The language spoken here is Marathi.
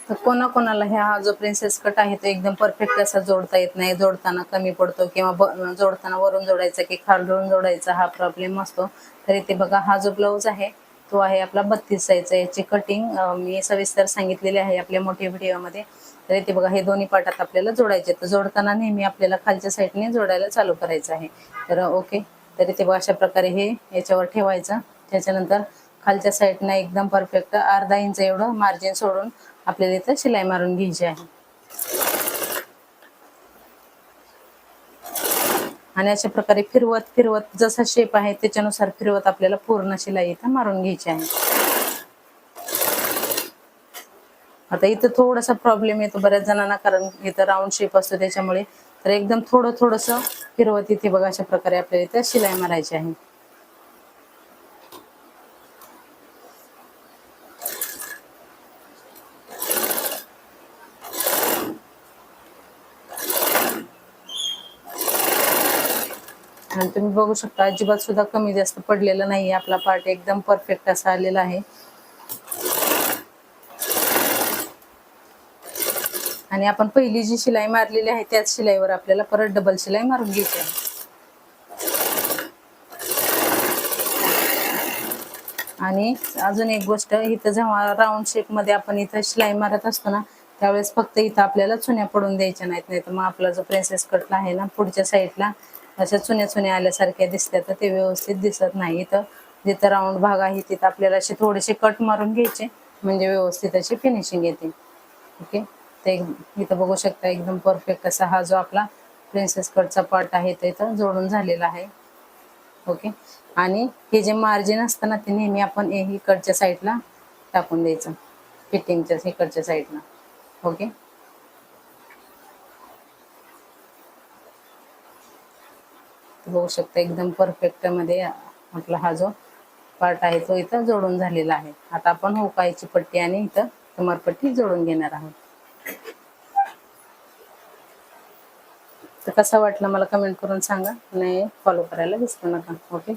तर कोणाकोणाला हा जो प्रिन्सेस कट आहे तो एकदम परफेक्ट असा जोडता येत नाही, जोडताना कमी पडतो किंवा जोडताना वरून जोडायचा की खालून जोडायचा हा प्रॉब्लेम असतो. तर इथे बघा हा जो ब्लाऊज आहे तो आहे आपला 32 साईजचा. याची कटिंग मी सविस्तर सांगितलेली आहे आपल्या मोठ्या व्हिडिओमध्ये. तर इथे बघा हे दोन्ही पार्टात आपल्याला जोडायचे. तर जोडताना नेहमी आपल्याला खालच्या साईडने जोडायला चालू करायचं आहे. तर ओके, तर इथे बघा अशा प्रकारे हे याच्यावर ठेवायचं. त्याच्यानंतर खालच्या साईडनं एकदम परफेक्ट अर्धा इंच एवढं मार्जिन सोडून आपल्याला इथं शिलाई मारून घ्यायची आहे. आणि अशा प्रकारे फिरवत फिरवत जसा शेप आहे त्याच्यानुसार फिरवत आपल्याला पूर्ण शिलाई इथं मारून घ्यायची आहे. आता इथं थोडासा प्रॉब्लेम येतो बऱ्याच जणांना, कारण इथं राऊंड शेप असतो त्याच्यामुळे. तर एकदम थोडस फिरवत इथे बघा अशा प्रकारे आपल्याला इथं शिलाई मारायची आहे. आणि तुम्ही बघू शकता अजिबात सुद्धा कमी जास्त पडलेलं नाही. आपला पार्ट एकदम परफेक्ट असा आलेला आहे. आणि आपण पहिली जी शिलाई मारलेली आहे त्याच शिलाईवर आपल्याला परत डबल शिलाई मारून घ्यायची आहे. आणि अजून एक गोष्ट, इथं जेव्हा राऊंड शेप मध्ये आपण इथं शिलाई मारत असतो ना, त्यावेळेस फक्त इथं आपल्याला चुन्या पडून द्यायच्या नाहीत. नाही तर मग आपला जो प्रिन्सेस कटला आहे ना, पुढच्या साईडला अशा चुन्या चुन्या आल्यासारख्या दिसतात, तर ते व्यवस्थित दिसत नाही. इथं जिथं राऊंड भाग आहे तिथं आपल्याला असे थोडेसे कट मारून घ्यायचे, म्हणजे व्यवस्थित अशी फिनिशिंग येते. ओके, ते इथं बघू शकता एकदम परफेक्ट असा हा जो आपला प्रिन्सेस कटचा पार्ट आहे तो इथं जोडून झालेला आहे. ओके, आणि हे जे मार्जिन असतं ना ते नेहमी आपण इकडच्या साईडला टाकून द्यायचं, फिटिंगच्या इकडच्या साईडला. ओके, बघू शकता एकदम परफेक्ट मध्ये आपला हा जो पार्ट आहे तो इथं जोडून झालेला आहे. आता आपण हुकायची पट्टी आणि इथं कमरपट्टी जोडून घेणार आहोत. तर कसा वाटला मला कमेंट करून सांगा, नाही फॉलो करायला विसरू नका. ओके.